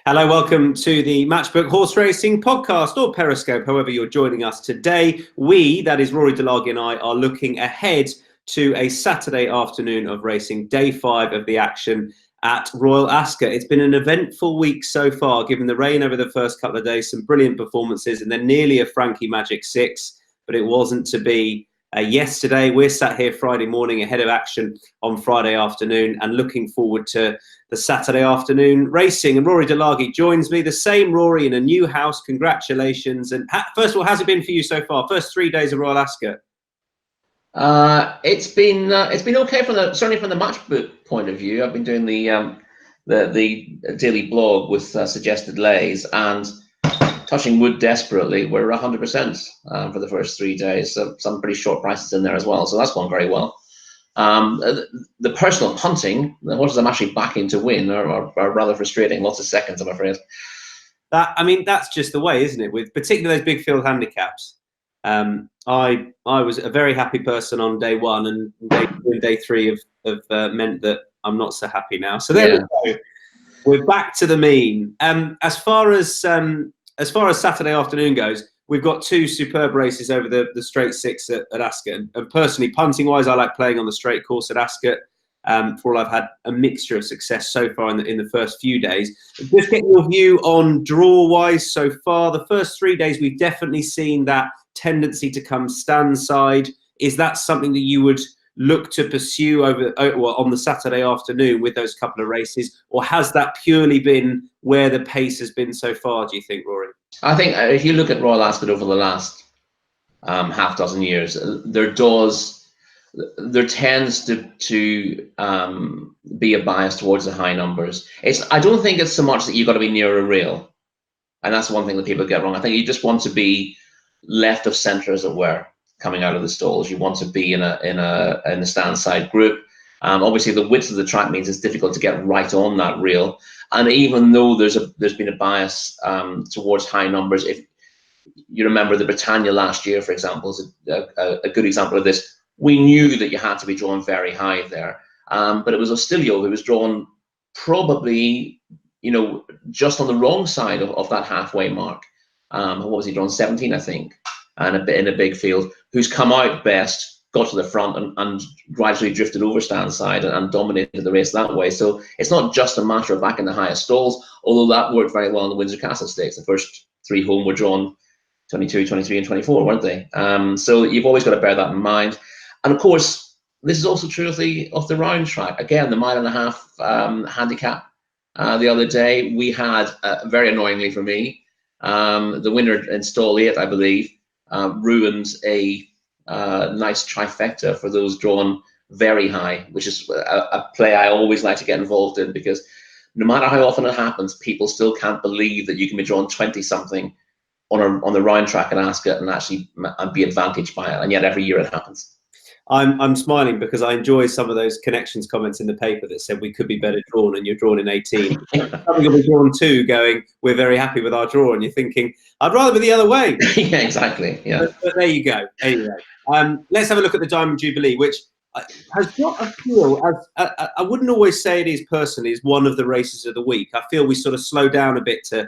Hello, welcome to the Matchbook Horse Racing Podcast or Periscope, however you're joining us today. We, that is Rory Delargy and I, are looking ahead to a Saturday afternoon of racing, day 5 of the action at Royal Ascot. It's been an eventful week so far, given the rain over the first couple of days, some brilliant performances, and then nearly a Frankie Magic 6, but it wasn't to be. Yesterday, we're sat here Friday morning ahead of action on Friday afternoon and looking forward to the Saturday afternoon racing. And Rory Delargy joins me, the same Rory in a new house. Congratulations. And first of all, how's it been for you so far? First 3 days of Royal Ascot. It's been okay certainly from the matchbook point of view. I've been doing the daily blog with suggested lays, and touching wood desperately, we're 100% for the first 3 days. So some pretty short prices in there as well. So that's gone very well. The personal punting, the horses I'm actually backing to win, are rather frustrating. Lots of seconds, I'm afraid. That's just the way, isn't it? With particularly those big field handicaps. I was a very happy person on day 1, and day 3 have meant that I'm not so happy now. So there we go. We're back to the mean. As far as Saturday afternoon goes, we've got 2 superb races over the straight 6 at Ascot. And personally, punting-wise, I like playing on the straight course at Ascot. For all, I've had a mixture of success so far in the first few days. Just get your view on draw-wise so far. The first 3 days, we've definitely seen that tendency to come stand side. Is that something that you would look to pursue on the Saturday afternoon with those couple of races, or has that purely been where the pace has been so far, do you think, Rory? I think if you look at Royal Ascot over the last half dozen years, there tends to be a bias towards the high numbers. I don't think it's so much that you've got to be near a rail, and that's one thing that people get wrong. I think you just want to be left of centre, as it were, coming out of the stalls. You want to be in a stand side group. Obviously, the width of the track means it's difficult to get right on that rail. And even though there's been a bias towards high numbers, if you remember the Britannia last year, for example, is a good example of this. We knew that you had to be drawn very high there, but it was Ostilio who was drawn probably, just on the wrong side of that halfway mark. What was he drawn? 17, I think, and in a big field. Who's come out best, got to the front, and gradually drifted over stand side and dominated the race that way. So it's not just a matter of backing the highest stalls, although that worked very well in the Windsor Castle Stakes. The first 3 home were drawn 22, 23, and 24, weren't they? So you've always got to bear that in mind. And of course, this is also true of the round track. Again, the 1.5 mile handicap the other day, we had, very annoyingly for me, the winner in stall 8, I believe, ruined a nice trifecta for those drawn very high, which is a play I always like to get involved in, because no matter how often it happens, people still can't believe that you can be drawn 20-something on the round track at Ascot and actually be advantaged by it, and yet every year it happens. I'm smiling because I enjoy some of those connections comments in the paper that said we could be better drawn, and you're drawn in 18. Something will be drawn 2 going, we're very happy with our draw, and you're thinking, I'd rather be the other way. Yeah, exactly. Yeah. But there you go. Anyway, let's have a look at the Diamond Jubilee, which has got a feel, as I wouldn't always say it is personally, is one of the races of the week. I feel we sort of slow down a bit to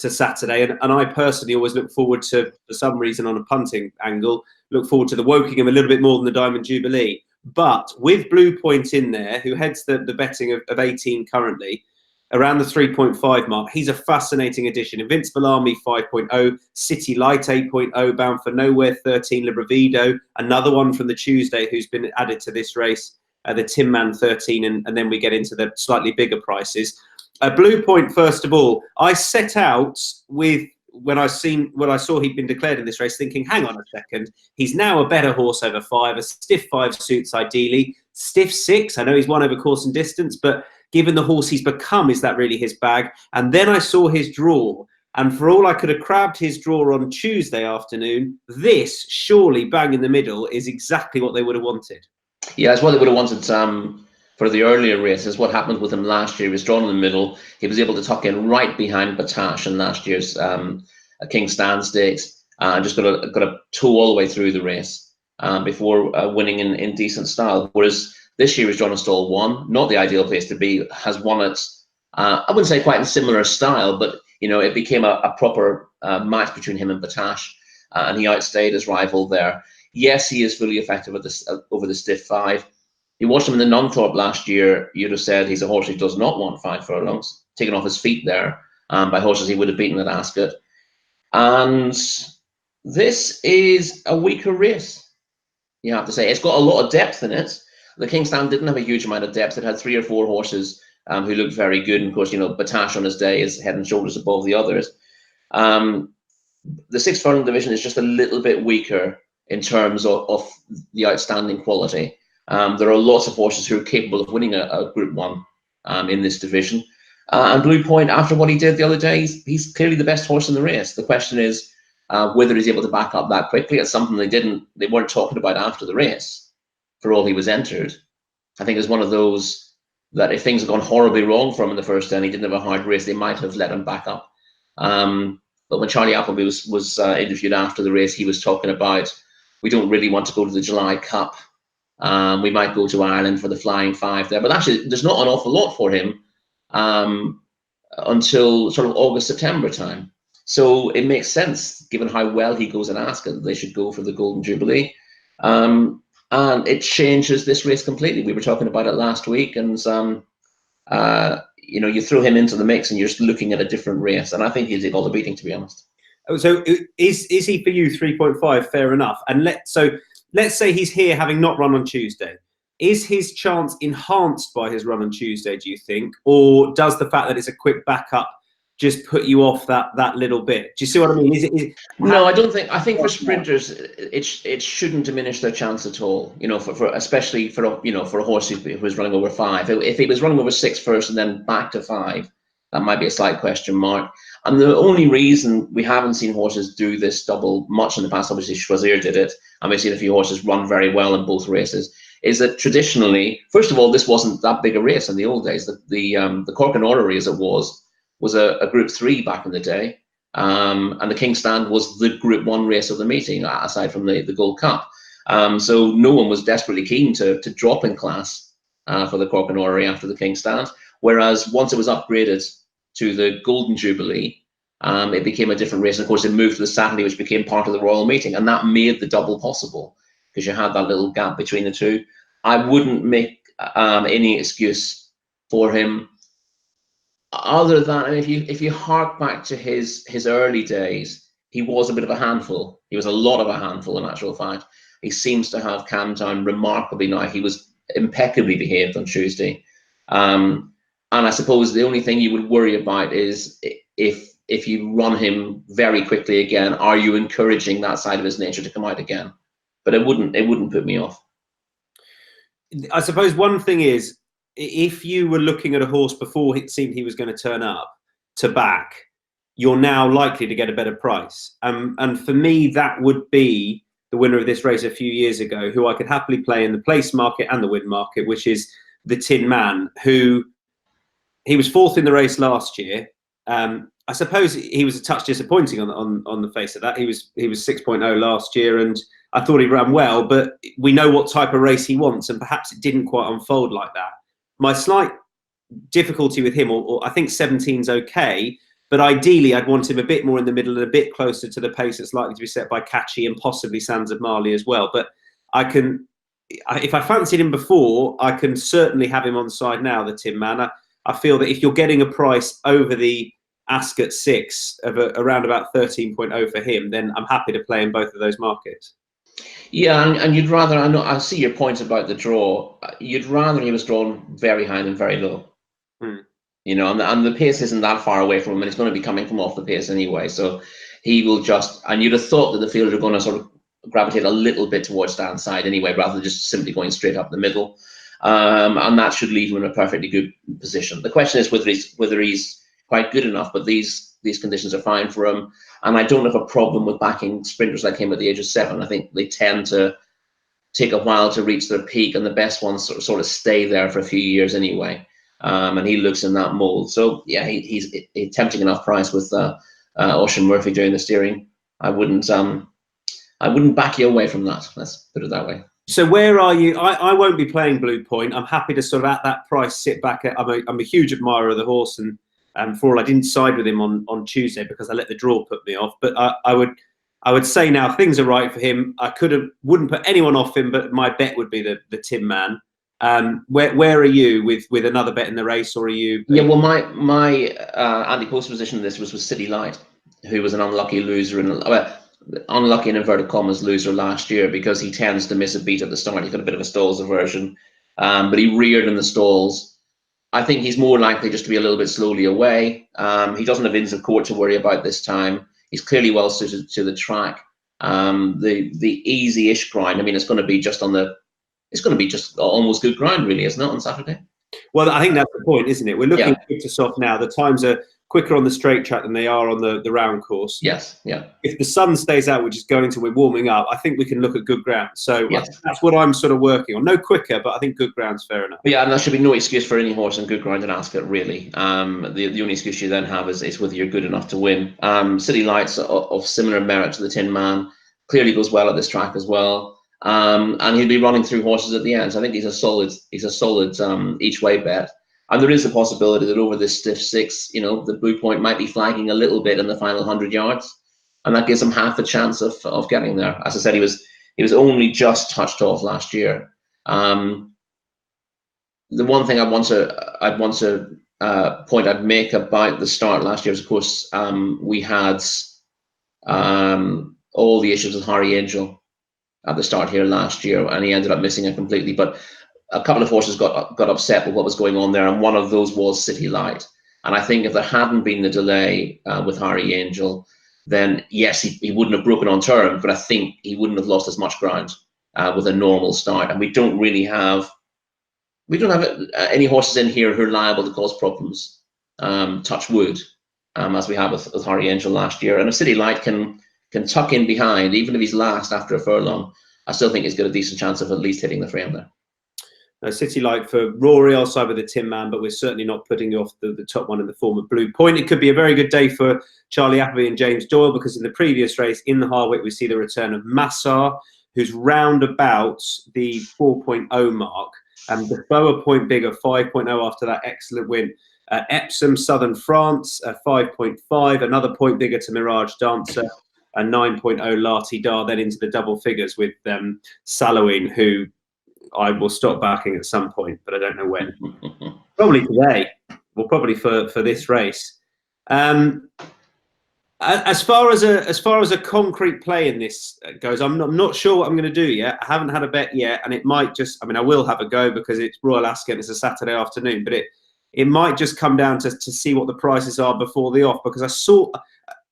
Saturday, and I personally always look forward to, for some reason on a punting angle, look forward to the Wokingham a little bit more than the Diamond Jubilee. But with Blue Point in there, who heads the betting of 18 currently, around the 3.5 mark, he's a fascinating addition. Invincible Army 5.0, City Light 8.0, Bound for Nowhere 13, Libravido, another one from the Tuesday who's been added to this race, the Tin Man 13, and then we get into the slightly bigger prices. Blue Point, first of all, I set out with, when I saw he'd been declared in this race, thinking, hang on a second, he's now a better horse over 5, a stiff 5 suits ideally, stiff 6, I know he's won over course and distance, but given the horse he's become, is that really his bag? And then I saw his draw, and for all I could have crabbed his draw on Tuesday afternoon, this, surely bang in the middle, is exactly what they would have wanted. Yeah, it's what they would have wanted for the earlier races. What happened with him last year, he was drawn in the middle. He was able to tuck in right behind Batash in last year's King Stan Stakes, and just got a toe all the way through the race before winning in decent style. Whereas this year was drawn in stall 1, not the ideal place to be, has won it I wouldn't say quite in similar style, but it became a proper match between him and Batash, and he outstayed his rival there. Yes, he is fully effective at this over the stiff 5. You watched him in the Nunthorpe last year, you'd have said he's a horse who does not want 5 furlongs, taken off his feet there by horses he would have beaten at Ascot. And this is a weaker race, you have to say. It's got a lot of depth in it. The King's Stand didn't have a huge amount of depth. It had 3 or 4 horses who looked very good. And of course, Batash on his day is head and shoulders above the others. The 6 furlong division is just a little bit weaker in terms of the outstanding quality. There are lots of horses who are capable of winning a Group 1 in this division. And Blue Point, after what he did the other day, he's clearly the best horse in the race. The question is whether he's able to back up that quickly. It's something they weren't talking about after the race, for all he was entered. I think it's one of those that if things had gone horribly wrong for him in the first day and he didn't have a hard race, they might have let him back up. But when Charlie Appleby was interviewed after the race, he was talking about, we don't really want to go to the July Cup. We might go to Ireland for the Flying 5 there. But actually, there's not an awful lot for him until sort of August, September time. So it makes sense, given how well he goes in Ascot, that they should go for the Golden Jubilee. And it changes this race completely. We were talking about it last week, and you throw him into the mix and you're just looking at a different race. And I think he'll take all the beating, to be honest. So is he for you 3.5 fair enough? And let's say he's here having not run on Tuesday. Is his chance enhanced by his run on Tuesday, do you think? Or does the fact that it's a quick backup just put you off that little bit? Do you see what I mean? No, I don't think. I think for sprinters, it shouldn't diminish their chance at all. Especially for a horse who's running over 5. If he was running over 6 first and then back to 5, that might be a slight question mark. And the only reason we haven't seen horses do this double much in the past, obviously Choisir did it, and we've seen a few horses run very well in both races, is that traditionally, first of all, this wasn't that big a race in the old days. The Cork and Orrery, as it was a Group 3 back in the day, and the King's Stand was the Group 1 race of the meeting, aside from the Gold Cup. So no one was desperately keen to drop in class for the Cork and Orrery after the King's Stand, whereas once it was upgraded to the Golden Jubilee, it became a different race. And of course, it moved to the Saturday, which became part of the Royal Meeting, and that made the double possible because you had that little gap between the two. I wouldn't make any excuse for him, other than, I mean, if you hark back to his early days, he was a bit of a handful. He was a lot of a handful, in actual fact. He seems to have calmed down remarkably now. He was impeccably behaved on Tuesday. And I suppose the only thing you would worry about is if you run him very quickly again, are you encouraging that side of his nature to come out again? But it wouldn't put me off. I suppose one thing is, if you were looking at a horse before it seemed he was going to turn up to back, you're now likely to get a better price. And for me, that would be the winner of this race a few years ago, who I could happily play in the place market and the win market, which is the Tin Man, who he was 4th in the race last year. I suppose he was a touch disappointing on the face of that. He was 6.0 last year, and I thought he ran well, but we know what type of race he wants, and perhaps it didn't quite unfold like that. My slight difficulty with him, or I think 17's okay, but ideally I'd want him a bit more in the middle and a bit closer to the pace that's likely to be set by Catchy and possibly Sands of Marley as well. But if I fancied him before, I can certainly have him on side now, the Tin Man. I feel that if you're getting a price over the Ascot 6 of around about 13.0 for him, then I'm happy to play in both of those markets. Yeah, and you'd rather, I see your point about the draw. You'd rather he was drawn very high than very low. And the pace isn't that far away from him, and he's going to be coming from off the pace anyway. So he will just, and you'd have thought that the field are going to sort of gravitate a little bit towards Stan's side anyway, rather than just simply going straight up the middle. And that should leave him in a perfectly good position. The question is whether he's quite good enough, but these conditions are fine for him. And I don't have a problem with backing sprinters like him at the age of 7. I think they tend to take a while to reach their peak, and the best ones sort of stay there for a few years anyway. And he looks in that mold. So yeah, he's a tempting enough price with Ocean Murphy doing the steering. I wouldn't back you away from that. Let's put it that way. So where are you? I won't be playing Blue Point. I'm happy to sort of at that price sit back. I'm a huge admirer of the horse, and for all I didn't side with him on Tuesday because I let the draw put me off. But I would say now things are right for him. I wouldn't put anyone off him, but my bet would be the Tin Man. Where are you with another bet in the race, or are you? Yeah, well, my anti-post position in this was with City Light, who was an unlucky loser unlucky in inverted commas loser last year because he tends to miss a beat at the start. He's got a bit of a stalls aversion, but he reared in the stalls. I think he's more likely just to be a little bit slowly away. He doesn't have Inns of Court to worry about this time. He's clearly well suited to the track. The easy-ish grind. I mean, it's going to be just almost good grind, really, isn't it, on Saturday? Well, I think that's the point, isn't it? We're looking good to soft now. The times are quicker on the straight track than they are on the round course. Yes, yeah. If the sun stays out, which is going to, we're warming up, I think we can look at good ground. So yes. That's what I'm sort of working on. No quicker, but I think good ground's fair enough. Yeah, and there should be no excuse for any horse in good ground in Ascot, really. The only excuse you then have is whether you're good enough to win. City Lights of similar merit to the Tin Man clearly goes well at this track as well. And he'll be running through horses at the end. So I think he's a solid each way bet. And there is a possibility that over this stiff six, the Blue Point might be flagging a little bit in the final 100 yards, and that gives him half a chance of getting there. As I said, he was only just touched off last year. The one thing I'd want to point I'd make about the start last year is, of course, we had all the issues with Harry Angel at the start here last year, and he ended up missing it completely. But a couple of horses got upset with what was going on there, and one of those was City Light. And I think if there hadn't been the delay with Harry Angel, then yes, he wouldn't have broken on turn, but I think he wouldn't have lost as much ground with a normal start. And we don't have any horses in here who are liable to cause problems, touch wood, as we have with Harry Angel last year. And if City Light can tuck in behind, even if he's last after a furlong, I still think he's got a decent chance of at least hitting the frame there. City Light for Rory, I'll side with the Tin Man, but we're certainly not putting off the top one in the form of Blue Point. It could be a very good day for Charlie Appleby and James Doyle, because in the previous race in the Harwick, we see the return of Massar, who's round about the 4.0 mark, and Defoe a point bigger, 5.0 after that excellent win. Epsom, Southern France, 5.5, another point bigger to Mirage Dancer, and 9.0 Lati Dar, then into the double figures with Saloween, who I will stop backing at some point, but I don't know when. Probably today, or probably for this race. As far as a concrete play in this goes, I'm not sure what I'm going to do yet. I haven't had a bet yet, and it might just. I mean, I will have a go because it's Royal Ascot. It's a Saturday afternoon, but it might just come down to see what the prices are before the off, because I saw,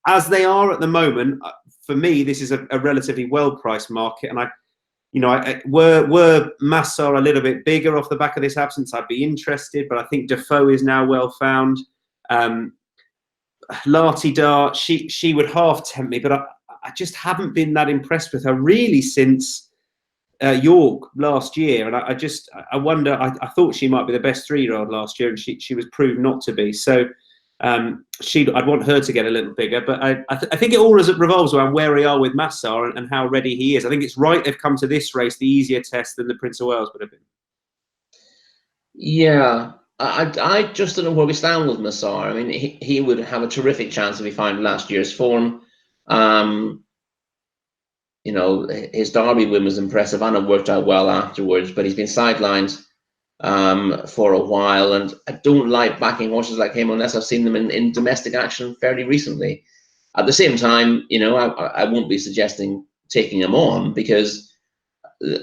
as they are at the moment, for me, this is a relatively well-priced market, and were Massar a little bit bigger off the back of this absence, I'd be interested, but I think Defoe is now well found. Lati Dar, she would half tempt me, but I just haven't been that impressed with her really since York last year, and I wonder. I thought she might be the best 3-year-old last year, and she was proved not to be. So I'd want her to get a little bigger, but I think it all revolves around where we are with Massar and how ready he is. I think it's right they've come to this race, the easier test than the Prince of Wales would have been. Yeah, I just don't know where we stand with Massar. I mean, he would have a terrific chance if he found last year's form. His Derby win was impressive and it worked out well afterwards, but he's been sidelined for a while, and I don't like backing horses like him unless I've seen them in domestic action fairly recently. At the same time, I won't be suggesting taking him on, because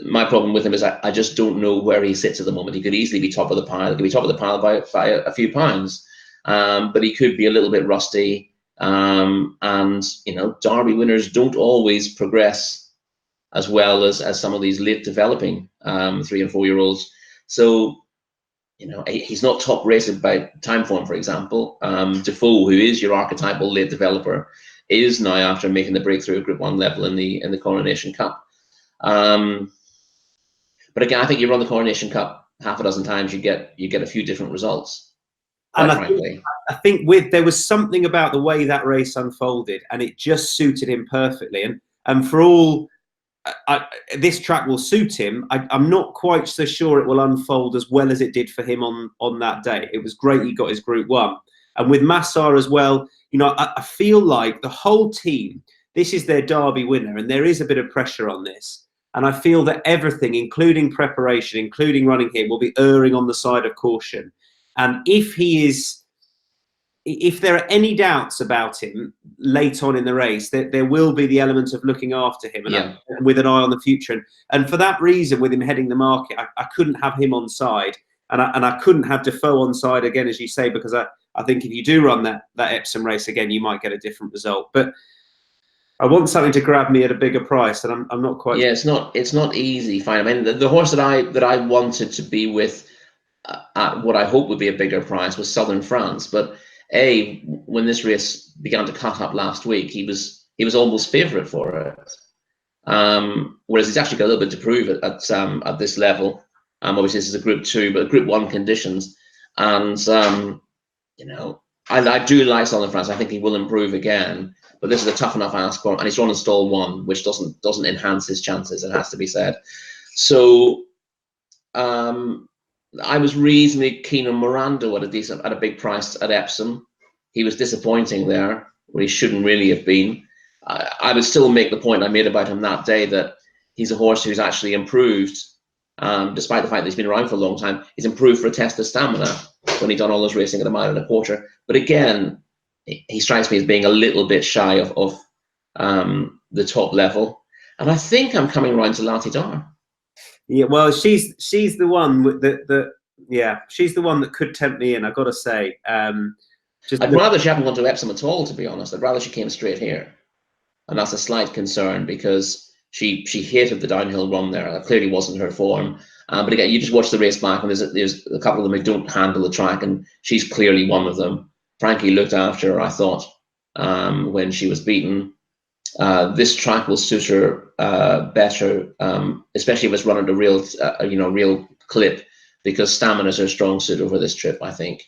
my problem with him is I just don't know where he sits at the moment. He could easily be top of the pile. He could be top of the pile by a few pounds, but he could be a little bit rusty. And Derby winners don't always progress as well as some of these late developing 3- and 4-year-olds. So, he's not top rated by time form, for example. Defoe, who is your archetypal late developer, is now, after making the breakthrough at Group 1 level in the Coronation Cup. But again, I think you run the Coronation Cup half a dozen times, you get a few different results. And I think there was something about the way that race unfolded, and it just suited him perfectly. And for all this track will suit him. I'm not quite so sure it will unfold as well as it did for him on that day. It was great he got his Group 1. And with Massar as well, you know, I feel like the whole team, this is their Derby winner, and there is a bit of pressure on this. And I feel that everything, including preparation, including running here, will be erring on the side of caution. And if there are any doubts about him late on in the race, there will be the element of looking after him and with an eye on the future. And for that reason, with him heading the market, I couldn't have him on side, and I couldn't have Defoe on side again, as you say, because I think if you do run that Epsom race again, you might get a different result. But I want something to grab me at a bigger price, and I'm not quite. Yeah, it's not easy. Fine. I mean, the horse that I wanted to be with at what I hope would be a bigger price was Southern France, but when this race began to cut up last week, he was almost favourite for it. Whereas he's actually got a little bit to prove at this level. Obviously, this is a Group 2, but Group 1 conditions, and you know, I do like Southern France. I think he will improve again, but this is a tough enough ask for him, and he's run in stall 1, which doesn't enhance his chances. It has to be said. So I was reasonably keen on Morando at a big price at Epsom. He was disappointing there, where he shouldn't really have been. I would still make the point I made about him that day, that he's a horse who's actually improved, despite the fact that he's been around for a long time. He's improved for a test of stamina when he'd done all his racing at a mile and a quarter. But again, he strikes me as being a little bit shy of the top level. And I think I'm coming round to Lati Dar. Yeah, well, she's the one she's the one that could tempt me in, I've got to say. I'd rather she hadn't gone to Epsom at all, to be honest. I'd rather she came straight here. And that's a slight concern, because she hated the downhill run there. That clearly wasn't her form. But again, you just watch the race back, and there's a couple of them who don't handle the track, and she's clearly one of them. Frankie looked after her, I thought, when she was beaten. This track will suit her better, especially if it's running a real clip, because stamina is her strong suit over this trip, I think.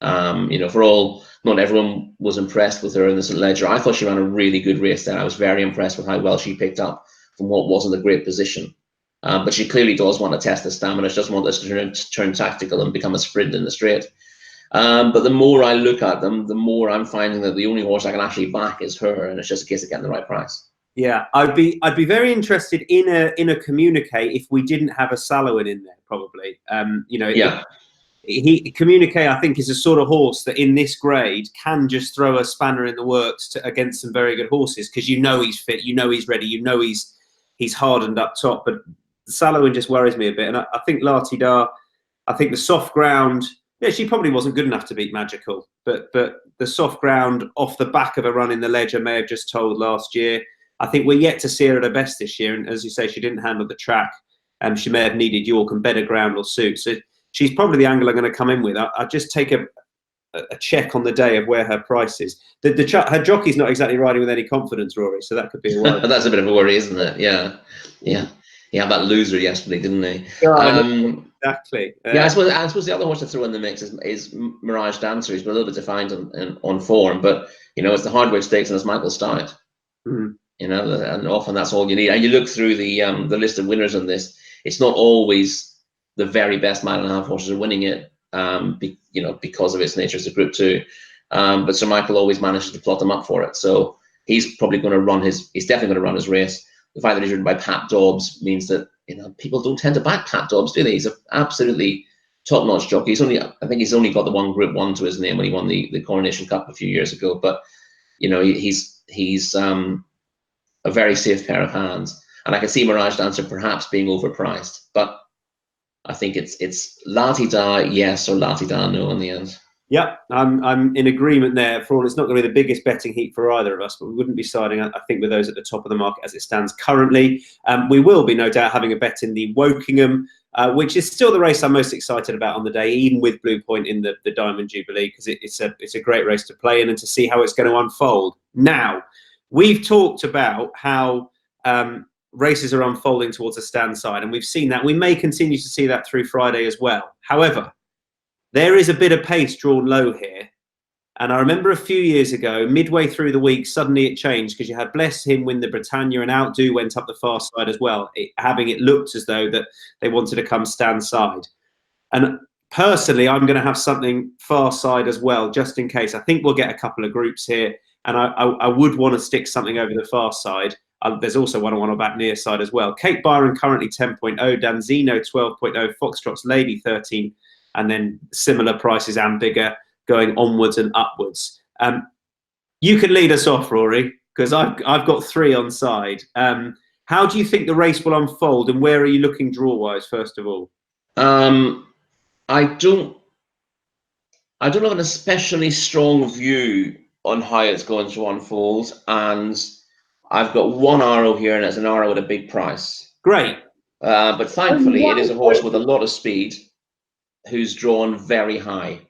For all, not everyone was impressed with her in the St. Leger. I thought she ran a really good race there. I was very impressed with how well she picked up from what wasn't a great position. But she clearly does want to test the stamina. She doesn't want this to turn tactical and become a sprint in the straight. But the more I look at them, the more I'm finding that the only horse I can actually back is her, and it's just a case of getting the right price. Yeah, I'd be very interested in a communique if we didn't have a Salowin in there, probably. Communique, I think, is a sort of horse that in this grade can just throw a spanner in the works against some very good horses, because you know he's fit, you know he's ready, you know he's hardened up top. But Salowin just worries me a bit, and I think Lati Dar, I think the soft ground. Yeah, she probably wasn't good enough to beat Magical, but the soft ground off the back of a run in the Leger may have just told last year. I think we're yet to see her at her best this year, and as you say, she didn't handle the track. She may have needed York, and better ground will suit. So she's probably the angle I'm going to come in with. I just take a check on the day of where her price is. Her jockey's not exactly riding with any confidence, Rory, so that could be a worry. That's a bit of a worry, isn't it? Yeah. He had that loser yesterday, didn't he? Exactly. I suppose the other horse to throw in the mix is Mirage Dancer. He's been a little bit defined on form, but it's the Hardware Stakes and it's Michael Stout. Mm. And often that's all you need. And you look through the list of winners on this, it's not always the very best mile and a half horses are winning it, because of its nature as a Group 2. But Sir Michael always manages to plot them up for it. So he's probably going to run he's definitely going to run his race. The fact that he's ridden by Pat Dobbs means that people don't tend to back Pat Dobbs, do they? He's an absolutely top-notch jockey. I think he's only got the one Group 1 to his name when he won the Coronation Cup a few years ago. But he's a very safe pair of hands, and I can see Mirage Dancer perhaps being overpriced. But I think it's Lati Dar yes or Lati Dar no in the end. Yeah, I'm in agreement there. For all, it's not going to be the biggest betting heat for either of us, but we wouldn't be siding, I think, with those at the top of the market as it stands currently. We will be, no doubt, having a bet in the Wokingham, which is still the race I'm most excited about on the day, even with Blue Point in the Diamond Jubilee, because it's a great race to play in and to see how it's going to unfold. Now, we've talked about how races are unfolding towards a stand side, and we've seen that. We may continue to see that through Friday as well. However, there is a bit of pace drawn low here, And I remember a few years ago, midway through the week, suddenly it changed because you had Bless Him win the Britannia and Outdo went up the far side as well, having it looked as though that they wanted to come stand side. And personally, I'm going to have something far side as well, just in case. I think we'll get a couple of groups here, and I would want to stick something over the far side. There's also one I want to back near side as well. Kate Byron currently 10.0, Danzino 12.0, Foxtrot's Lady 13, and then similar prices and bigger going onwards and upwards. You can lead us off, Rory, because I've got 3 on side. How do you think the race will unfold, and where are you looking draw-wise, first of all? I don't have an especially strong view on how it's going to unfold, and I've got one arrow here, and it's an arrow at a big price. Great. But thankfully, it is a horse with a lot of speed who's drawn very high.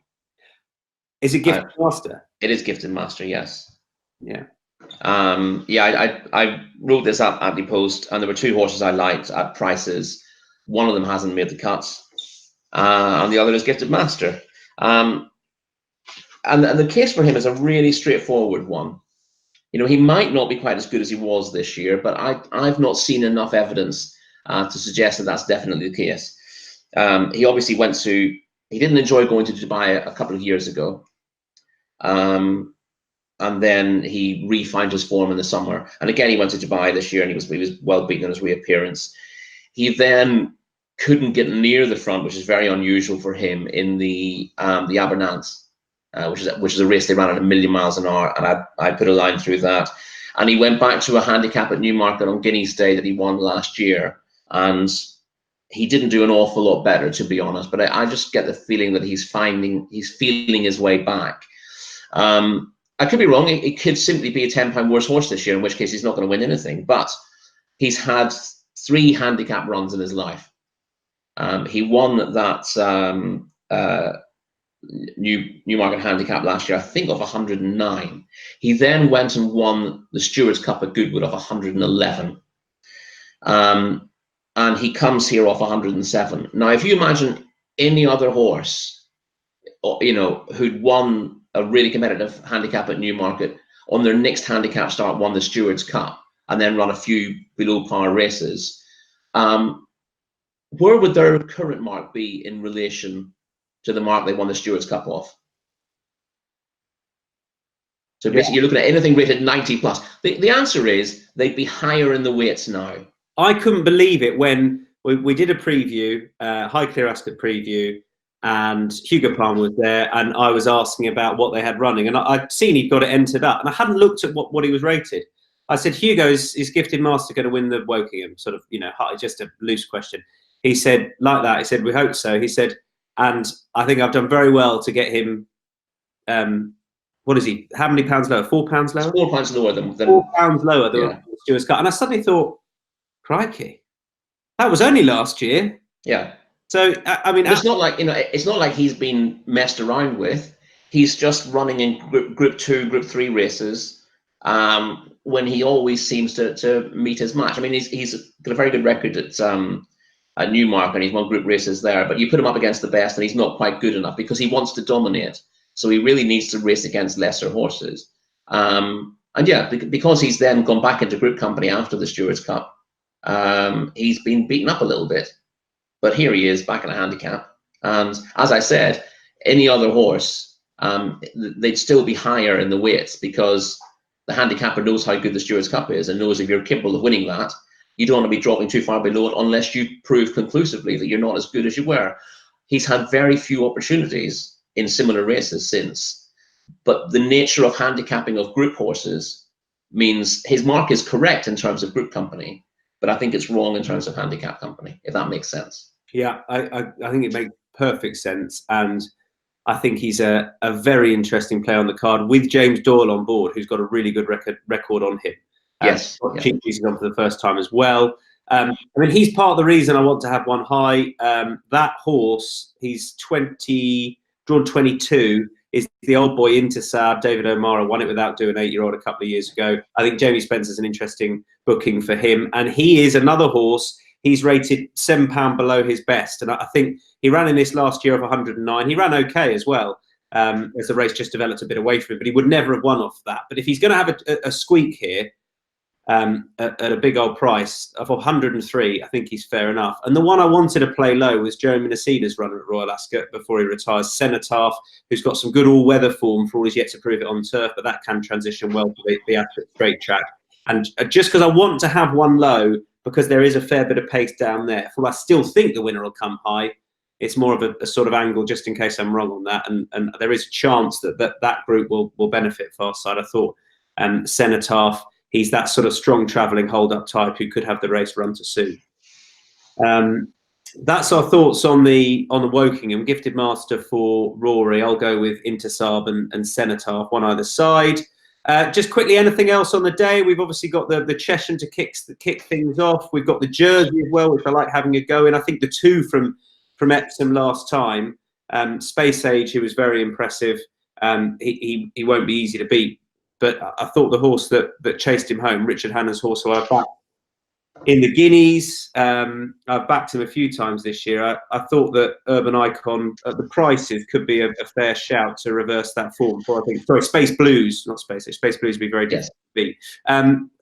Is it Gifted Master? It is Gifted Master, yes. Yeah. I wrote this up at the post, and there were 2 horses I liked at prices. One of them hasn't made the cuts, and the other is Gifted Master. And the case for him is a really straightforward one. You know, he might not be quite as good as he was this year, but I've not seen enough evidence to suggest that that's definitely the case. He obviously he didn't enjoy going to Dubai a couple of years ago. And then he refined his form in the summer. And again, he went to Dubai this year, and he was well beaten in his reappearance. He then couldn't get near the front, which is very unusual for him, in the Abernants. Which is a race they ran at 1,000,000 miles an hour, and I put a line through that. And he went back to a handicap at Newmarket on Guinea's Day that he won last year, and he didn't do an awful lot better, to be honest. But I just get the feeling that he's feeling his way back. I could be wrong. It could simply be a £10 worse horse this year, in which case he's not going to win anything. But he's had 3 handicap runs in his life. He won that Newmarket handicap last year, I think, of 109. He then went and won the Stewards Cup at Goodwood of 111. And he comes here off 107. Now, if you imagine any other horse, you know, who'd won a really competitive handicap at Newmarket, on their next handicap start won the Stewards Cup and then run a few below par races, where would their current mark be in relation to the mark they won the Stewards Cup off? So basically, you're looking at anything rated 90 plus. The answer is they'd be higher in the weights now. I couldn't believe it when we did a preview, Highclere Ascot preview, and Hugo Palmer was there, and I was asking about what they had running, and I'd seen he'd got it entered up, and I hadn't looked at what he was rated. I said, Hugo's is Gifted Master going to win the Wokingham? Sort of, you know, just a loose question. He said, like that, he said, we hope so. He said, and I think I've done very well to get him, what is he, how many pounds lower? £4 lower? £4 lower than £4 lower than the Stewards Cup. And I suddenly thought, crikey, that was only last year. Yeah. So, I mean, it's not like, you know, it's not like he's been messed around with. He's just running in Group 2, Group 3 races, when he always seems to meet his match. I mean, he's got a very good record at Newmarket, and he's won group races there. But you put him up against the best, and he's not quite good enough because he wants to dominate. So he really needs to race against lesser horses. And yeah, because he's then gone back into group company after the Stewards Cup, he's been beaten up a little bit. But here he is back in a handicap. And as I said, any other horse, they'd still be higher in the weights because the handicapper knows how good the Stewards Cup is and knows if you're capable of winning that, you don't want to be dropping too far below it unless you prove conclusively that you're not as good as you were. He's had very few opportunities in similar races since. But the nature of handicapping of group horses means his mark is correct in terms of group company, but I think it's wrong in terms of handicap company, if that makes sense. Yeah, I think it makes perfect sense. And I think he's a very interesting player on the card with James Doyle on board, who's got a really good record on him. Yes. Cheap is on for the first time as well. I mean, he's part of the reason I want to have one high. That horse, he's drawn 22, is the old boy Intersab. David O'Mara won it without doing 8-year-old a couple of years ago. I think Jamie Spencer's an interesting booking for him. And he is another horse. He's rated £7 below his best. And I think he ran in this last year of 109. He ran okay as well. as the race just developed a bit away from him, but he would never have won off that. But if he's going to have a squeak here at a big old price of 103, I think he's fair enough. And the one I wanted to play low was Jeremy Nasida's runner at Royal Ascot before he retires, Cenotaph, who's got some good all-weather form for all he's yet to prove it on turf, but that can transition well to the Ascot straight track. And just because I want to have one low, because there is a fair bit of pace down there, for I still think the winner will come high. It's more of a sort of angle just in case I'm wrong on that. And there is a chance that group will benefit far side. I thought Cenotaph, he's that sort of strong travelling hold-up type who could have the race run to suit. That's our thoughts on the Wokingham. Gifted Master for Rory. I'll go with Intisab and Cenotaph, one either side. Just quickly, anything else on the day? We've obviously got the Chesham to kick things off. We've got the Jersey as well, which I like having a go in. I think the two from Epsom last time, Space Age, who was very impressive. He won't be easy to beat. But I thought the horse that chased him home, Richard Hanna's horse, who I've backed in the Guineas, I've backed him a few times this year. I thought that Urban Icon at the prices could be a fair shout to reverse that form. I think, sorry, Space Blues, not Space Age. Space Blues would be very difficult to beat.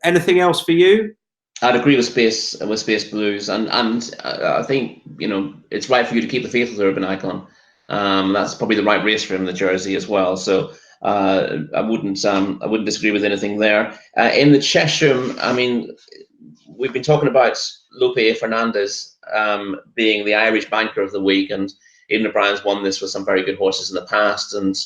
Anything else for you? I'd agree with Space Blues, and I think it's right for you to keep the faith with Urban Icon. That's probably the right race for him in the Jersey as well. So I wouldn't disagree with anything there. In the Chesham, I mean, we've been talking about Lope Fernandez being the Irish banker of the week, and Aidan O'Brien's won this with some very good horses in the past, and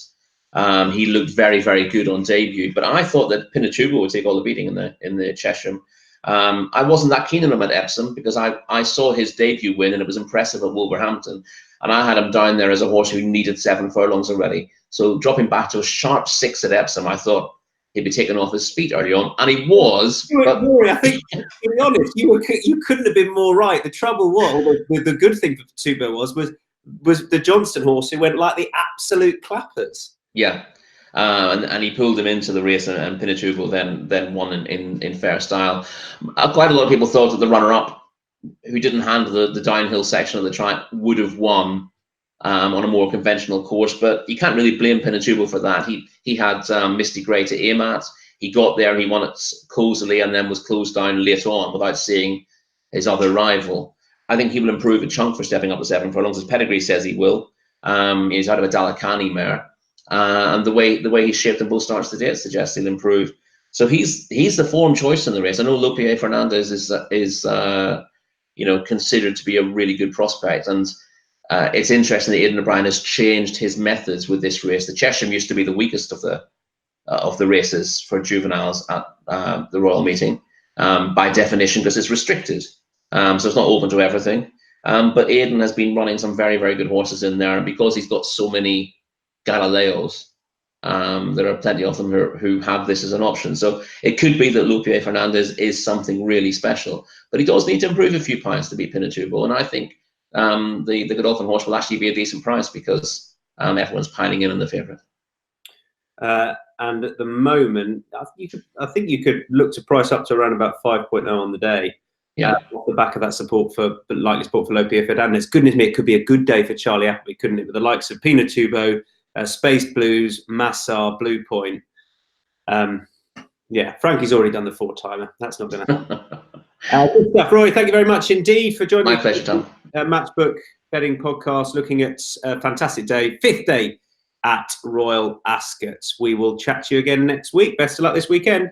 he looked very, very good on debut. But I thought that Pinatubo would take all the beating in the Chesham. I wasn't that keen on him at Epsom because I saw his debut win and it was impressive at Wolverhampton, and I had him down there as a horse who needed 7 furlongs already. So dropping back to a sharp 6 at Epsom, I thought he'd be taken off his feet early on, and he was. But Rory, I think, to be honest, you couldn't have been more right. The trouble was, the good thing for Tubo was the Johnston horse who went like the absolute clappers. Yeah. And he pulled him into the race, and Pinatubo then won in fair style. Quite a lot of people thought that the runner-up, who didn't handle the downhill section of the track, would have won on a more conventional course, but you can't really blame Pinatubo for that. He had Misty Grey to aim at. He got there, he won it cozily, and then was closed down late on without seeing his other rival. I think he will improve a chunk for stepping up to 7 furlongs. His pedigree says he will. He's out of a Dalakani mare. And the way he's shaped in both starts today, it suggests he'll improve. So he's the form choice in the race. I know Lope Fernandez is considered to be a really good prospect, and it's interesting that Aidan O'Brien has changed his methods with this race. The Chesham used to be the weakest of the races for juveniles at the Royal Meeting by definition, because it's restricted, so it's not open to everything. But Aidan has been running some very, very good horses in there, and because he's got so many Galileos, there are plenty of them who have this as an option. So it could be that Lope Fernandez is something really special, but he does need to improve a few points to beat Pinatubo, and I think the Godolphin horse will actually be a decent price because everyone's piling in on the favourite. And at the moment, I think you could look to price up to around about 5.0 on the day. Yeah, off the back of that likely support for Lope Fernandez. Goodness me, it could be a good day for Charlie Appleby, couldn't it? With the likes of Pinatubo, Space Blues, Massar, Blue Point. Yeah, Frankie's already done the 4-timer. That's not going to happen. Good stuff, Roy. Thank you very much indeed for joining me. My pleasure, Tom. Matchbook Betting Podcast, looking at a fantastic day, 5th day at Royal Ascot. We will chat to you again next week. Best of luck this weekend.